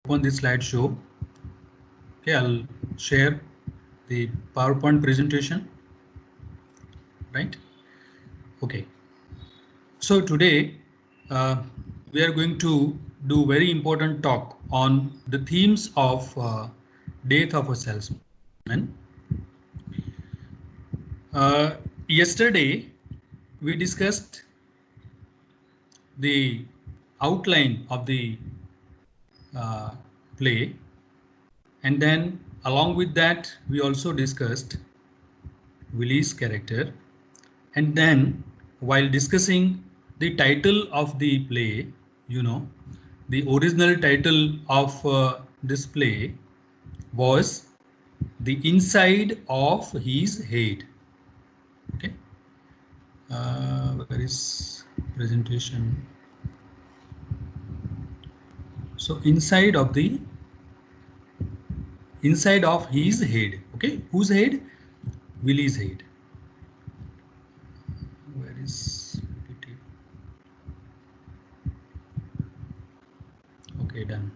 open this slideshow. Okay, I'll share the PowerPoint presentation. Right. Okay. So today we are going to do very important talk on the themes of death of a salesman. Yesterday we discussed the outline of the play, and then along with that we also discussed Willy's character, and then while discussing the title of the play, the original title of this play was The Inside of His Head. Okay, where is presentation? So inside of his head. Okay, whose head? Willy's head. Where is PPT? Okay, done.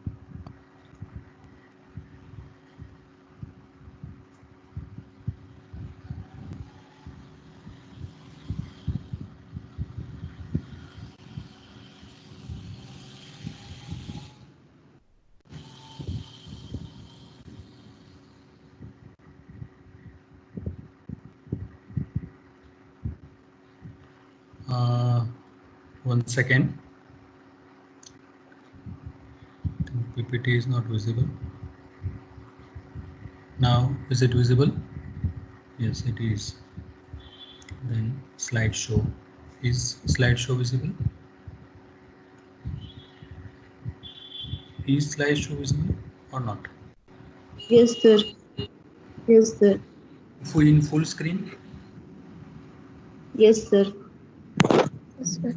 One second. PPT is not visible. Now, is it visible? Yes, it is. Then slideshow. Is slideshow visible? Is slideshow visible or not? Yes, sir. Yes, sir. In full screen? Yes, sir. Yes, sir.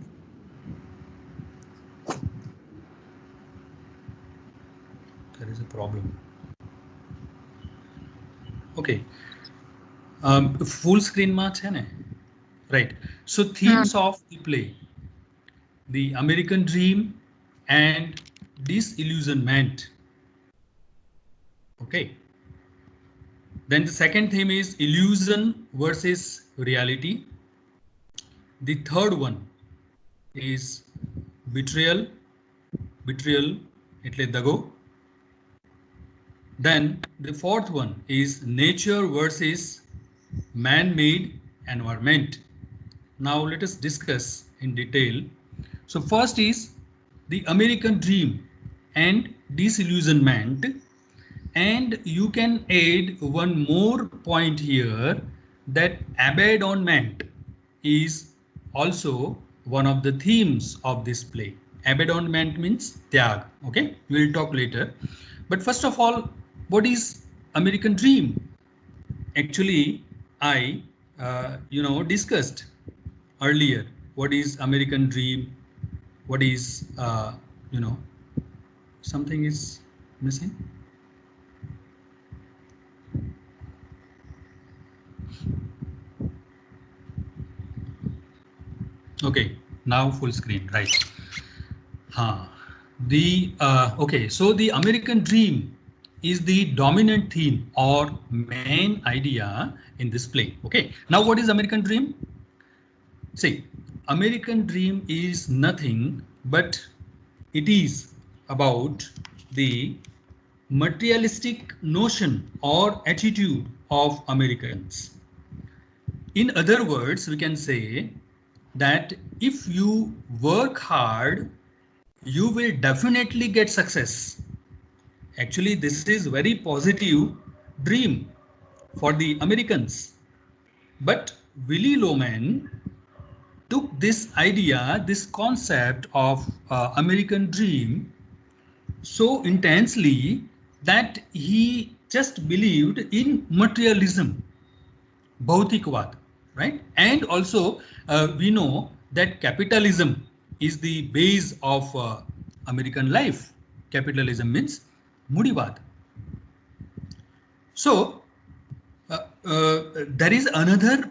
There is a problem. Okay. Full screen match hai na? Right. So themes of the play: the American dream and disillusionment. Okay. Then the second theme is illusion versus reality. The third one is betrayal એટલે દગો. Then the fourth one is nature versus man-made environment. Now let us discuss in detail. So first is the American dream and disillusionment, and you can add one more point here, that abandonment is also one of the themes of this play. Abandonment means tyag. Okay, we will talk later, but first of all, what is American dream? Actually, I discussed earlier what is American dream, what is something is missing. Okay, now full screen, right? Okay, so the American dream is the dominant theme or main idea in this play. Okay, now what is American dream? See, American dream is nothing but it is about the materialistic notion or attitude of Americans. In other words, we can say that if you work hard, you will definitely get success. Actually, this is very positive dream for the Americans. But Willy Loman took this idea, this concept of American dream so intensely that he just believed in materialism, bhautikvad, right? And also we know that capitalism is the base of American life. Capitalism means Mudivad. So there is another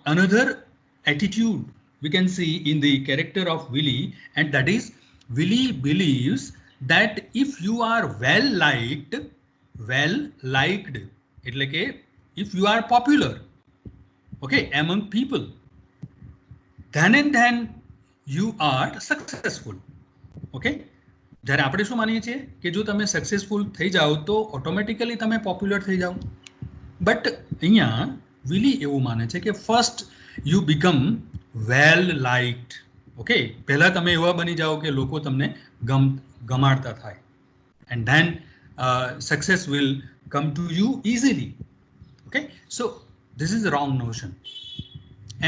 another attitude we can see in the character of Willy, and that is Willy believes that if you are well liked, એટલે કે if you are popular, okay, among people, then and then you are successful. Okay, જ્યારે આપણે શું માનીએ છીએ કે જો તમે સક્સેસફુલ થઈ જાઓ તો ઓટોમેટિકલી તમે પોપ્યુલર થઈ જાઓ, બટ અહીંયા વિલી એવું માને છે કે first you become well લાઇક્ડ. Okay, પહેલા તમે એવા બની જાઓ કે લોકો તમને ગમાડતા થાય, and then success will come to you easily. Okay, so this is the wrong notion.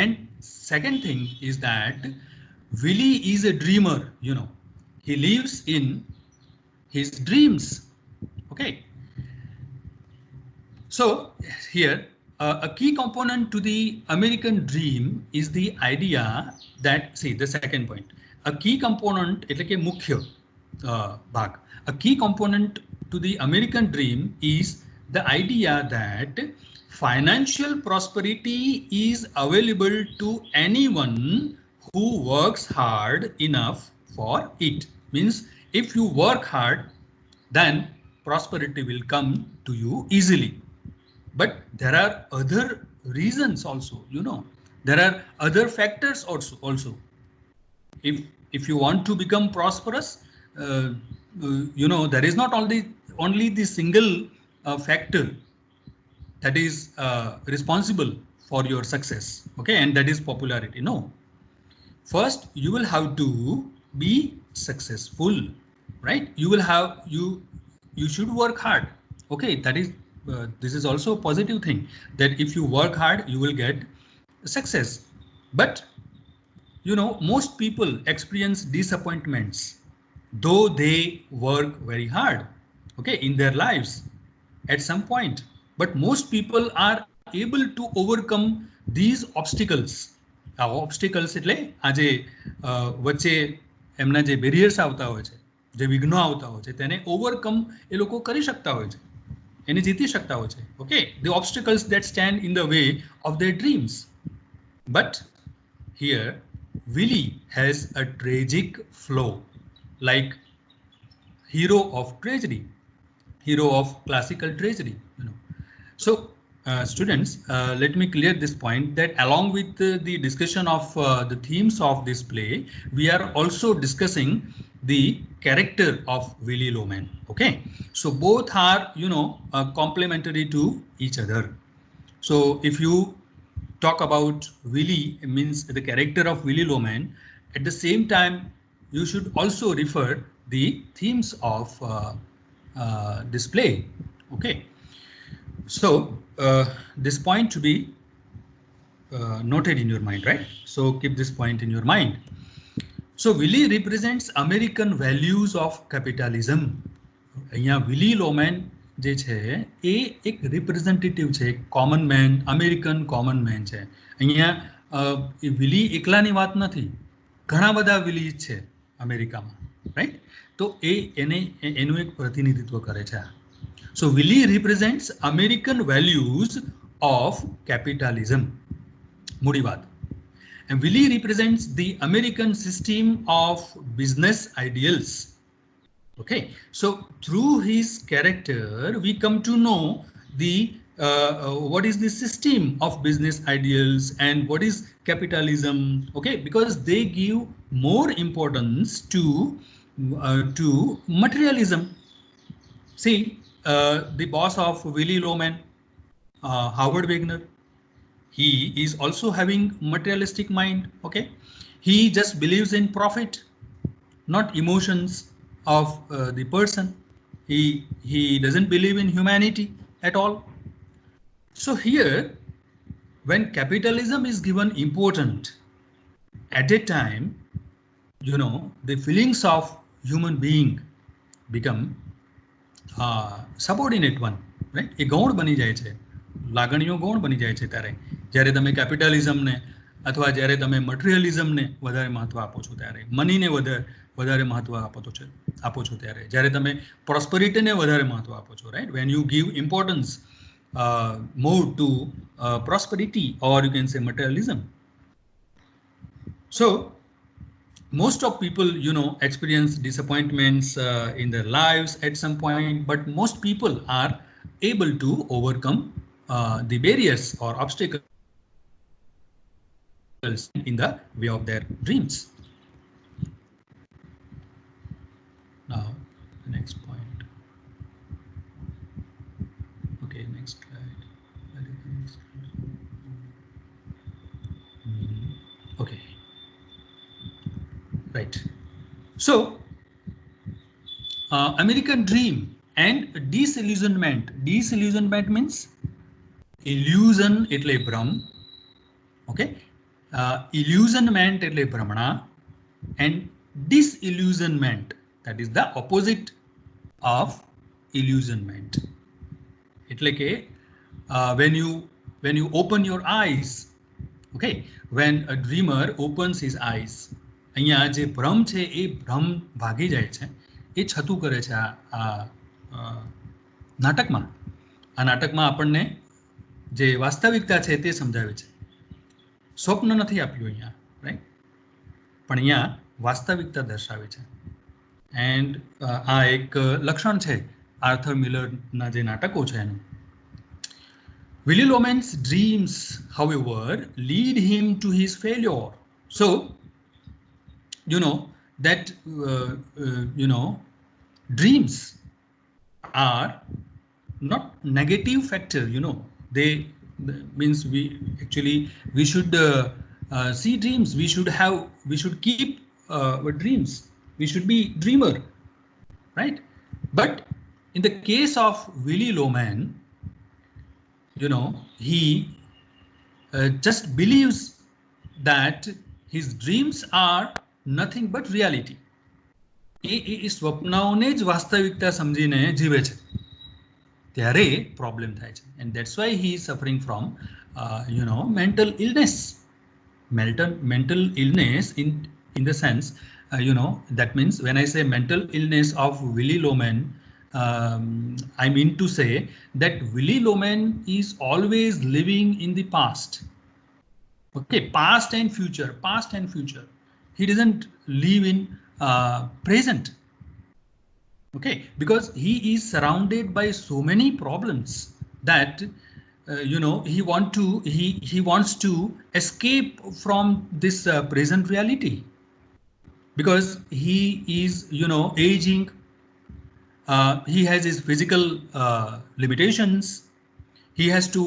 And second thing is that Willie is a dreamer, you know, he lives in his dreams. Okay, so here a key component to the American dream is the idea that, see the second point, a key component એટલે કે મુખ્ય ભાગ, a key component to the American dream is the idea that financial prosperity is available to anyone who works hard enough for it. Means if you work hard, then prosperity will come to you easily. But there are other reasons also, you know, there are other factors also. If you want to become prosperous, you know, there is not only the single factor that is responsible for your success, okay, and that is popularity. No, first you will have to be successful, right? You should work hard. Okay, that is this is also a positive thing, that if you work hard you will get success. But you know, most people experience disappointments though they work very hard, okay, in their lives at some point. But most people are able to overcome these obstacles. Obstacles એટલે આ જે વચ્ચે એમના જે barriers આવતા હોય છે, જે વિઘ્નો આવતા હોય છે, તેને ઓવરકમ એ લોકો કરી શકતા હોય છે, એને જીતી શકતા હોય છે. Okay, the obstacles that stand in the way of their dreams. But here Willie has a tragic flaw, like hero of tragedy, hero of classical tragedy, you know. So students, let me clear this point, that along with the discussion of the themes of this play, we are also discussing the character of Willie Loman. Okay, so both are, you know, complementary to each other. So if you talk about Willie, it means the character of Willie Loman, at the same time you should also refer the themes of this play. Okay, so this point to be noted in your mind, right? So keep this point in your mind. So Willie represents American values of capitalism. અહીંયા Willie Loman જે છે એ એક representative છે, એક common main, American common main છે. અહીંયા Wiley એકલાની વાત નથી, ઘણા બધા વિલી છે અમેરિકામાં, રાઈટ? તો એનું એક પ્રતિનિધિત્વ કરે છે. So Willie represents American values of capitalism. મૂડી વાત. And Willie represents the American system of business ideals. Okay, so through his character we come to know the what is the system of business ideals and what is capitalism. Okay, because they give more importance to materialism. See, the boss of Willie Loman, Howard Wagner, he is also having materialistic mind. Okay, he just believes in profit, not emotions of the person. He doesn't believe in humanity at all. So here, when capitalism is given important, at a time, you know, the feelings of human being become subordinate one, right? એ ગૌણ બની જાય છે, લાગણીઓ ગૌણ બની જાય છે જ્યારે તમે કેપિટલિઝમને અથવા જ્યારે તમે મટીરિયલિઝમને વધારે મહત્વ આપો છો, ત્યારે મનીને વધારે મહત્વ આપો છો ત્યારે, જ્યારે તમે પ્રોસ્પરિટીને વધારે મહત્વ આપો છો, right? When you give importance more to prosperity, or you can say materialism. So most of people, you know, experience disappointments in their lives at some point, but most people are able to overcome the barriers or obstacles in the way of their dreams. Now, the next point. Okay, next slide. Okay, right. So, American dream and disillusionment. Disillusionment means illusion એટલે ભ્રમ. Okay, illusionment એટલે ભ્રમણા, and disillusionment, that is the opposite of illusionment. એટલે કે when you open your eyes, okay, when a dreamer opens his eyes, અહીંયા જે ભ્રમ છે એ ભ્રમ ભાગી જાય છે, એ છતું કરે છે આ નાટકમાં. આ નાટકમાં આપણને જે વાસ્તવિકતા છે તે સમજાવે છે. સ્વપ્ન નથી આપ્યું અહીંયા, રાઈટ, પણ અહીંયા વાસ્તવિકતા દર્શાવે છે. એન્ડ આ એક લક્ષણ છે આર્થર મિલરના જે નાટકો છે એનું. Willy Loman's dreams, however, lead him to his failure. So, you know that dreams are not negative factor. You know, they means we should see dreams. We should keep our dreams. We should be dreamer, right? But in the case of Willy Loman, you know, he just believes that his dreams are nothing but reality. એ સ્વપ્નાઓને જ વાસ્તવિકતા સમજીને જીવે છે, ત્યારે problem થાય છે. And that's why he is suffering from mental illness. Mental illness in the sense, that means when I say mental illness of Willy Loman, I mean to say that Willy Loman is always living in the past. Okay, past and future. He doesn't live in present. Okay, because he is surrounded by so many problems that he wants to escape from this present reality, because he is aging. He has his physical limitations. He has to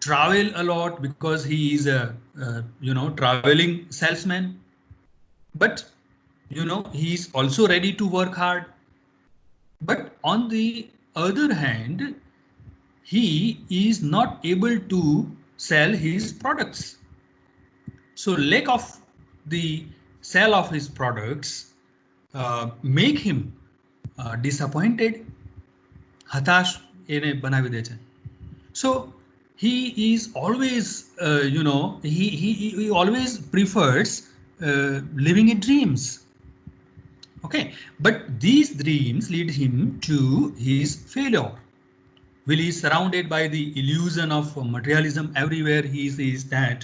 travel a lot because he is a traveling salesman. But he is also ready to work hard. But on the other hand, he is not able to sell his products. So lack of the sale of his products make him disappointed. હતાશ એને બનાવી દે છે. So he is always he always prefers living in dreams. Okay, but these dreams lead him to his failure. Willy is surrounded by the illusion of materialism. Everywhere he sees that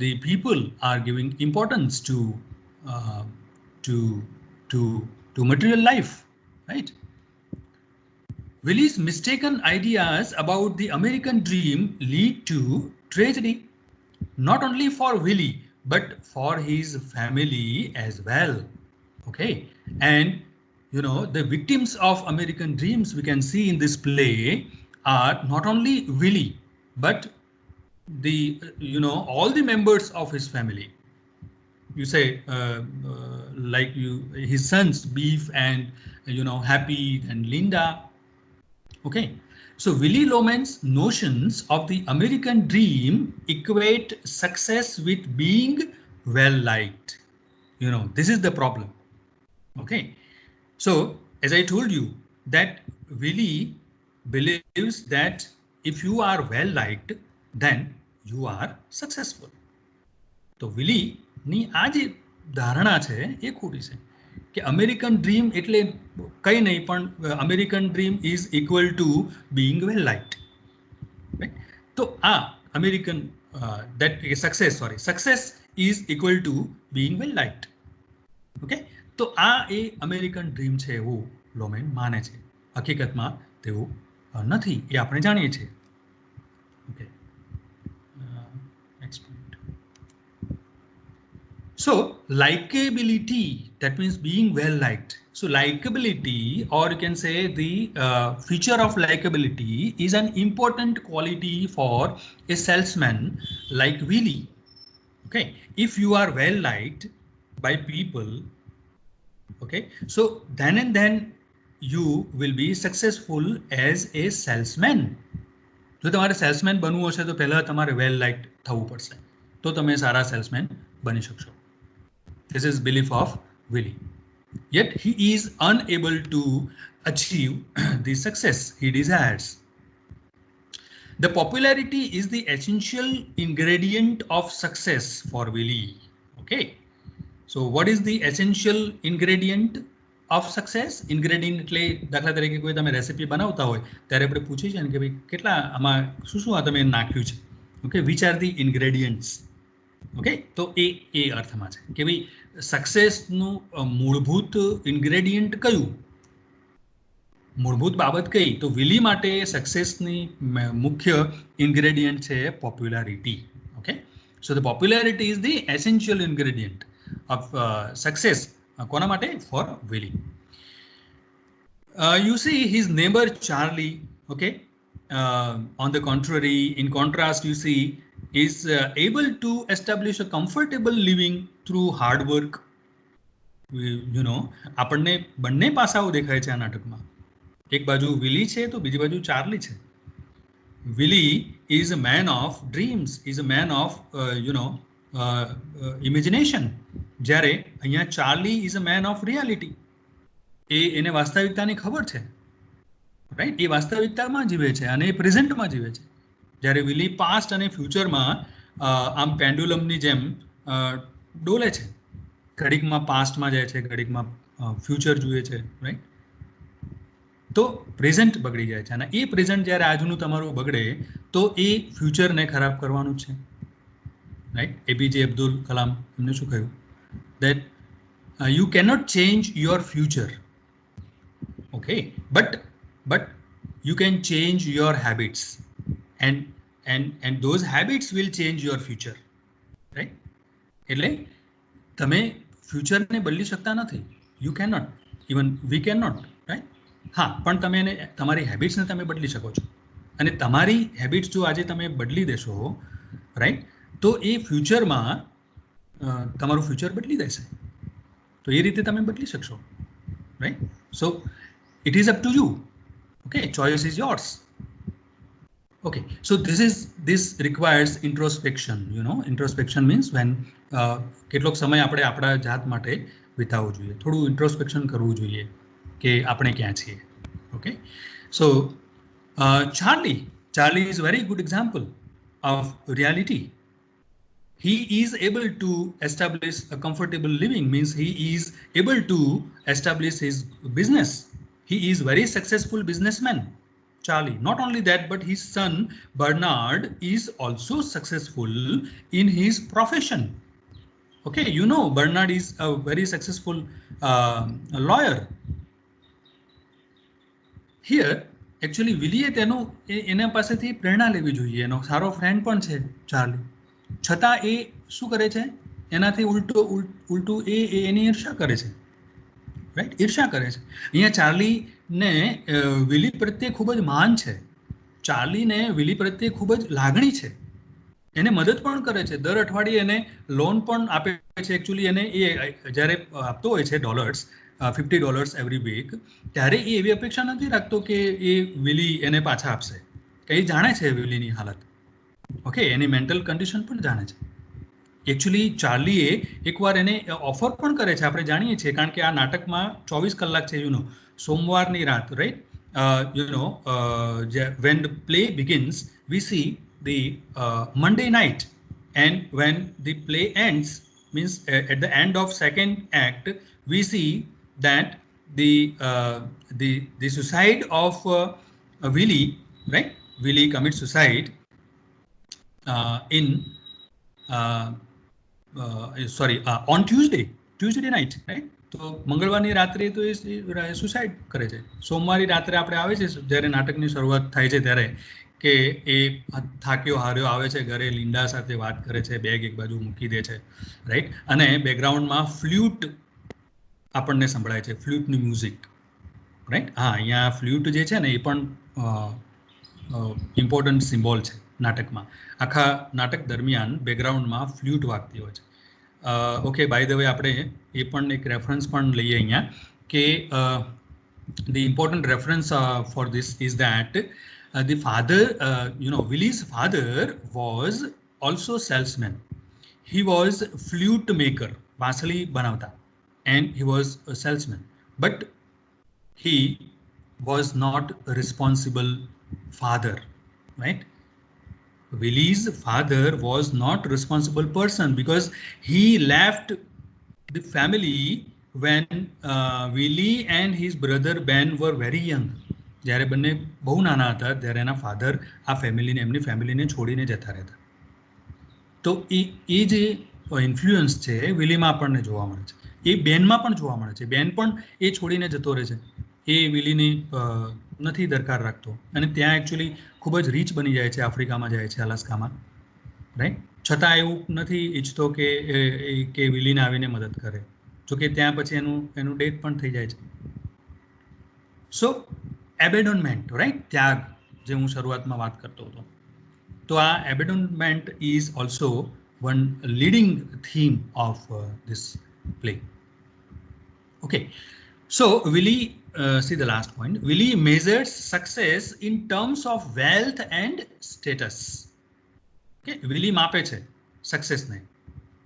the people are giving importance to material life, right? Willy's mistaken ideas about the American dream lead to tragedy, not only for Willy but for his family as well. Okay, and the victims of American dreams we can see in this play are not only Willy but the all the members of his family. You say his sons Beef and Happy and Linda. Okay, so Willy Loman's notions of the American dream equate success with being well liked. This is the problem. Okay, so as I told you that Willy believes that if you are well liked, then you are successful. So Willy ની આ જે ધારણા છે એ ખોટી છે કે American dream એટલે કંઈ નહીં, પણ American dream is equal to being વેલ લાઇક્ડ. તો આ American success is equal to being well લાઇક્ડ. Okay, તો આ એ અમેરિકન ડ્રીમ છે એવું લોમેન માને છે. હકીકતમાં તેવું નથી, એ આપણે જાણીએ છીએ. Okay, next point. So likability, that means being well liked. So likability, or you can say the feature of likability, is an important quality for a salesman like Willie. Okay, if you are well liked by people, okay, so then and then you will be successful as a salesman. જો તમારે salesman બનવું હશે તો પહેલા તમારે વેલ લાઇક્ડ થવું પડશે, તો તમે સારા સેલ્સમેન બની શકશો. This is belief of Willie. Yet he is unable to achieve the success he desires. The popularity is the essential ingredient of success for Willie. Okay. So what is the essential ingredient of success? Ingredient એટલે દાખલા તરીકે કોઈ તમે recipe બનાવતા હોય ત્યારે આપણે પૂછીએ છીએ કે ભાઈ કેટલા આમાં શું આ તમે નાખ્યું છે. Okay, which are the ingredients? Okay, તો એ અર્થમાં છે કે ભાઈ સક્સેસનું મૂળભૂત ઇન્ગ્રેડિયન્ટ કયું, મૂળભૂત બાબત કઈ? તો વિલી માટે સક્સેસની મુખ્ય ઇન્ગ્રેડિયન્ટ છે popularity. Okay, so the popularity is the essential ingredient of success. કોના માટે? For Willie. You see his neighbor Charlie, okay, on the contrary, in contrast, you see is able to establish a comfortable living through hard work. You know, આપણને બંને પાસાઓ દેખાય છે આ નાટકમાં. એક બાજુ વિલી છે તો બીજી બાજુ ચાર્લી છે. Willie is a man of dreams, is a man of imagination. જ્યારે અહીંયા Charlie is a man of reality. એને વાસ્તવિકતાની ખબર છે, રાઈટ? એ વાસ્તવિકતામાં જીવે છે અને એ પ્રેઝન્ટમાં જીવે છે. જ્યારે વિલી પાસ્ટ અને ફ્યુચરમાં આમ પેન્ડુલમની જેમ ડોલે છે, ઘડીકમાં પાસ્ટમાં જાય છે, ઘડીકમાં ફ્યુચર જુએ છે, રાઈટ? તો પ્રેઝન્ટ બગડી જાય છે અને એ પ્રેઝન્ટ જ્યારે આજનું તમારું બગડે તો એ ફ્યુચરને ખરાબ કરવાનું છે, રાઈટ? એપીજે અબ્દુલ કલામ એમને શું કહ્યું? That you cannot change your future, okay, but you can change your habits, and those habits will change your future, right? એટલે તમે ફ્યુચરને બદલી શકતા નથી. You cannot, even we cannot, right? હા, પણ તમે એને તમારી હેબિટ્સને તમે બદલી શકો છો અને તમારી હેબિટ્સ જો આજે તમે બદલી દેશો, રાઈટ, તો એ ફ્યુચરમાં તમારું ફ્યુચર બદલી દેશે. તો એ રીતે તમે બદલી શકશો, right? So it is up to you. Okay, choice is yours. Okay, so this requires introspection. You know, introspection means when કેટલોક સમય આપણે આપણા જાત માટે વિતાવવો જોઈએ, થોડું ઇન્ટ્રોસ્પેક્શન કરવું જોઈએ કે આપણે ક્યાં છીએ. Okay, so Charlie is a very good example of reality. He is able to establish a comfortable living, means he is able to establish his business. He is very successful businessman, Charlie. Not only that, but his son Bernard is also successful in his profession. Okay, you know, Bernard is a very successful lawyer. Here actually વિલીએ એના પાસેથી પ્રેરણા લેવી જોઈએ. એનો સારો friend પણ છે Charlie, છતાં એ શું કરે છે? એનાથી ઉલટું એની ઈર્ષા કરે છે, રાઈટ? ઈર્ષા કરે છે. અહીંયા ચાર્લીને વિલી પ્રત્યે ખૂબ જ માન છે, ચાર્લીને વિલી પ્રત્યે ખૂબ જ લાગણી છે, એને મદદ પણ કરે છે, દર અઠવાડિયે એને લોન પણ આપે છે. એકચ્યુઅલી એને એ જ્યારે આપતો હોય છે ડોલર્સ, $50 એવરી વીક, ત્યારે એ એવી અપેક્ષા નથી રાખતો કે એ વિલી એને પાછા આપશે, કે એ જાણે છે વિલીની હાલત. ઓકે, એની મેન્ટલ કન્ડિશન પણ જાણે છે. એકચ્યુઅલી ચાર્લીએ એકવાર એને ઓફર પણ કરે છે, આપણે જાણીએ છીએ, કારણ કે આ નાટકમાં 24 કલાક છે, યુ નો, સોમવારની રાત, right? When the play begins, we see the Monday night, and when the play ends, means at the end of second act, we see that the suicide of Willie, right? Willie commits suicide on Tuesday Tuesday night, right? તો મંગળવારની રાત્રે તો એ suicide કરે છે. સોમવારની રાત્રે આપણે આવે છે જ્યારે નાટકની શરૂઆત થાય છે ત્યારે કે એ થાક્યો હાર્યો આવે છે ઘરે, લિન્ડા સાથે વાત કરે છે, બેગ એક બાજુ મૂકી દે છે, રાઈટ? અને બેકગ્રાઉન્ડમાં ફ્લ્યુટ આપણને સંભળાય છે, ફ્લ્યુટની મ્યુઝિક, રાઈટ? હા, અહીંયા ફ્લ્યુટ જે છે ને એ પણ ઇમ્પોર્ટન્ટ સિમ્બોલ છે નાટકમાં. આખા નાટક દરમિયાન બેકગ્રાઉન્ડમાં ફ્લ્યુટ વાગતી હોય છે. ઓકે, બાય ધ વે આપણે એ પણ એક રેફરન્સ પણ લઈએ અહીંયા કે the important reference for this is that the father, Willie's father was also salesman. He was flute maker, વાંસળી બનાવતા, and he was a salesman. But he was not a responsible father, right? Willie's father was not a responsible person because he left the family when Willie and his brother Ben were very young. જ્યારે બંને બહુ નાના હતા ત્યારે એના father આ ફેમિલીને, એમની ફેમિલીને છોડીને જતા રહેતા. તો એ જે ઇન્ફ્લુઅન્સ છે વિલીમાં આપણને જોવા મળે છે, એ બેનમાં પણ જોવા મળે છે. બેન પણ એ છોડીને જતો રહે છે, એ વિલીની નથી દરકાર રાખતો, અને ત્યાં એકચ્યુઅલી ખૂબ જ રીચ બની જાય છે, આફ્રિકામાં જાય છે, અલાસ્કામાં, રાઈટ? છતાં એવું નથી ઈચ્છતો કે વિલીને આવીને મદદ કરે, જોકે ત્યાં પછી એનું ડેથ પણ થઈ જાય છે. So abandonment, right? ત્યાગ, જે હું શરૂઆતમાં વાત કરતો હતો. તો આ abandonment is also one leading theme of this play. Okay, so Willy, see the last point. Willie measures success in terms of wealth and status. Okay, Willie માપે છે સક્સેસને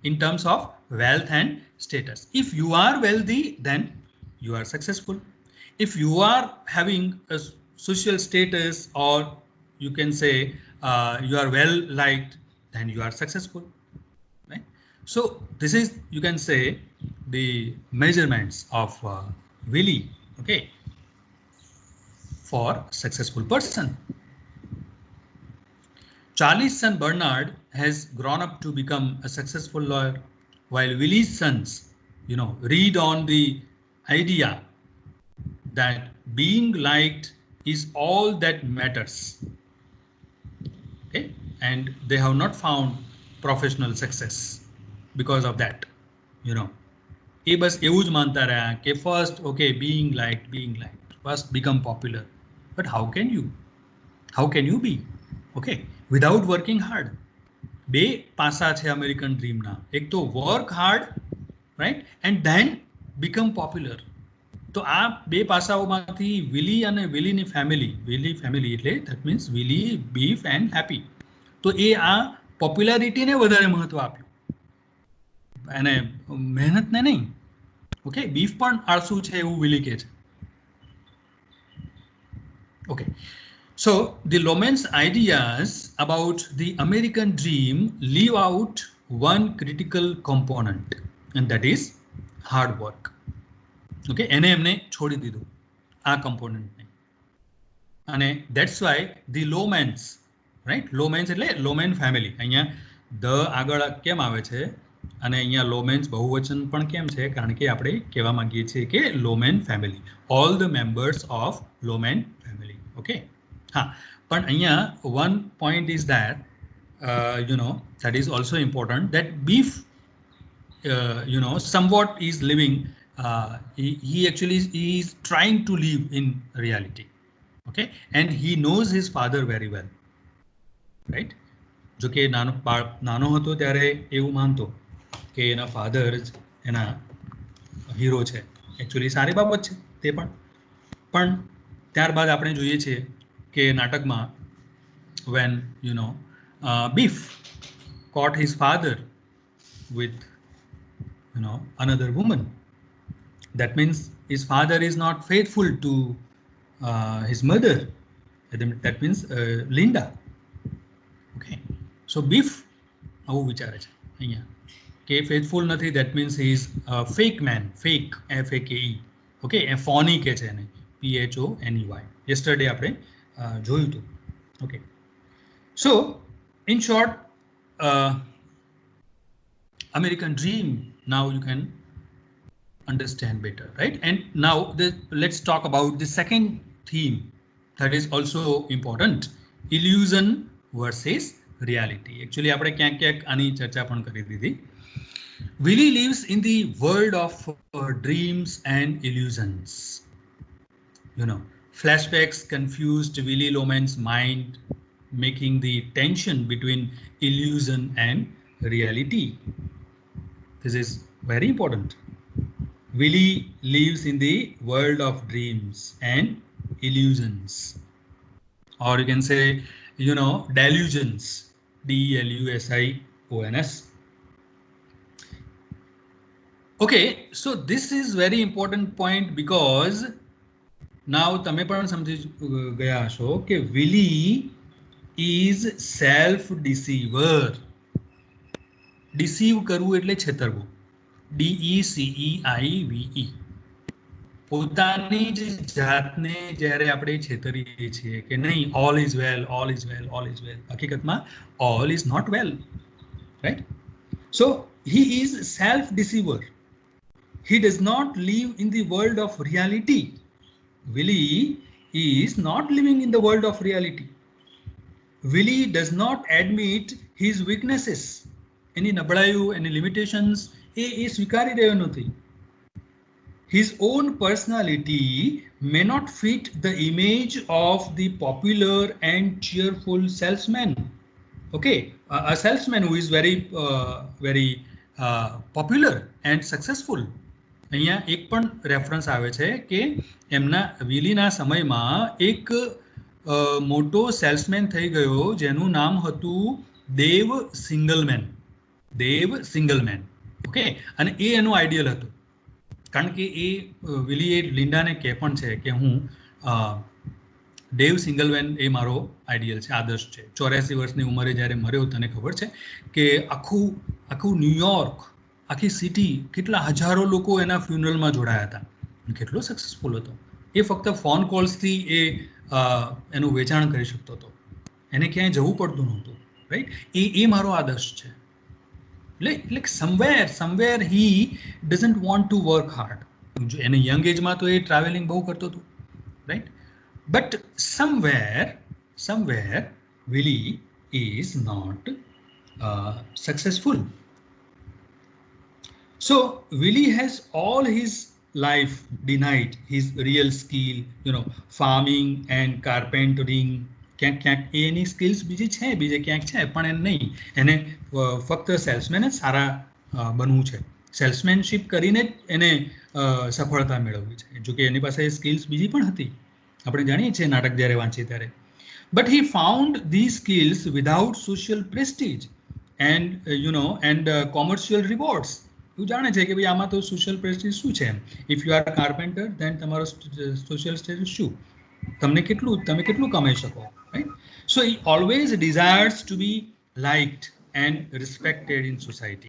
in terms of wealth and status. If you are wealthy, then you are successful. If you are having a social status, or you can say you are well liked, then you are successful, right? So this is, you can say, the measurements of Willie, okay, for successful person. Charlie's son Bernard has grown up to become a successful lawyer, while Willie's sons, read on the idea that being liked is all that matters. Okay, and they have not found professional success because of that. એ બસ એવું જ માનતા રહ્યા કે first, okay, being liked, first become popular. But how can you be, okay, without working hard? બે પાસા છે American ડ્રીમના. એક તો work hard, right, and then become popular. તો આ બે પાસાઓમાંથી વિલી અને વિલી ફેમિલી એટલે that means Wiley, beef and happy. તો એ આ પોપ્યુલારિટીને વધારે મહત્વ આપ્યું, અને મહેનતને નહીં. ઓકે, બીફ પણ આળસુ છે એવું વિલી કહે છે. Okay, so the Loman's ideas about the American dream leave out one critical component, and that is hard work. Okay, એને એમને છોડી દીધું આ કમ્પોનન્ટને, અને that's why the Lomans, right? Lomans એટલે લોમેન ફેમિલી. અહીંયા ધ આગળ કેમ આવે છે અને અહીંયા લોમેન્સ બહુવચન પણ કેમ છે? કારણ કે આપણે કહેવા માંગીએ છીએ કે Loman family, all the members of Loman family. Okay, હા, પણ અહીંયા one point is that that is also important, that beef somewhat is living, he actually is trying to live in reality, okay, and he knows his father very well, right? જો કે નાનો હતો ત્યારે એવું માનતો કે એના ફાધર જ એના હીરો છે. એકચ્યુઅલી સારી બાબત છે તે પણ ત્યારબાદ આપણે જોઈએ છીએ કે નાટકમાં when Beef caught his father with another woman, that means his father is not faithful to his mother, that means Linda. Okay, so Beef આવું વિચારે છે અહીંયા કે faithful નથી, that means he is a fake man, fake, FAKE. Okay, phony કે છે એને, PHONEY. yesterday આપણે જોયું હતું. Okay, so in short, American dream, now you can understand better, right? And now let's talk about the second theme that is also important, illusion versus reality. Actually આપણે ક્યાંક ક્યાંક આની ચર્ચા પણ કરી દીધી. Willie lives in the world of dreams and illusions. You know, flashbacks confused Willie Loman's mind, making the tension between illusion and reality. This is very important. Willie lives in the world of dreams and illusions, or you can say, you know, delusions, delusions. Okay, so this is very important point because now તમે પણ સમજી ગયા હશો કે Willie is self deceiver. Deceive કરવું એટલે છેતરવું, DECEIVE. પોતાની જ જાતને જ્યારે આપણે છેતરીએ છીએ કે નહીં, all is well, all is well, all is well, હકીકતમાં all is not well, right? So he is self deceiver. He does not live in the world of reality. Willie is not living in the world of reality. Willie does not admit his weaknesses. Any નબળાઈઓ, any limitations એ સ્વીકારી રહ્યો નથી. His own personality may not fit the image of the popular and cheerful salesman. Okay, a salesman who is very popular and successful. અહીંયા એક પણ reference આવે છે કે એમના વિલીના સમયમાં એક મોટો સેલ્સમેન થઈ ગયો જેનું નામ હતું દેવ સિંગલમેન. દેવ સિંગલમેન. ઓકે, અને એ એનું આઈડિયલ હતું. કારણ કે એ વિલીએ લિન્ડાને કહે પણ છે કે હું દેવ સિંગલમેન એ મારો આઈડિયલ છે, આદર્શ છે. 84 વર્ષની ઉંમરે જ્યારે મર્યો, તને ખબર છે કે આખું ન્યુયોર્ક, આખી સિટી, કેટલા હજારો લોકો એના ફ્યુનરલમાં જોડાયા હતા. કેટલો સક્સેસફુલ હતો. એ ફક્ત ફોન કોલ્સથી એ એનું વેચાણ કરી શકતો હતો, એને ક્યાંય જવું પડતું નહોતું, રાઈટ? એ મારો આદર્શ છે. like somewhere he doesn't want to work hard. એને યંગ એજમાં તો એ ટ્રાવેલિંગ બહુ કરતો હતો, right? But somewhere Willie is not successful. So Willie has all his life denied his real skill, you know, farming and carpentering. ક્યાંક એની skills બીજી છે, બીજે ક્યાંક છે, પણ એને નહીં. એને ફક્ત સેલ્સમેન જ સારા બનવું છે, સેલ્સમેનશીપ કરીને જ એને સફળતા મેળવવી છે. જો કે એની પાસે સ્કિલ્સ બીજી પણ હતી, આપણે જાણીએ છીએ નાટક જ્યારે વાંચીએ ત્યારે. But he found these skills without social prestige and commercial rewards. એવું જાણે છે કે ભાઈ આમાં તો સોશિયલ પ્રેસ્ટીજ શું છે એમ. If you are carpenter then તમારો સોશિયલ સ્ટેટસ શું, તમે કેટલું કમાઈ શકો, right? So he always desires to be liked and respected in society.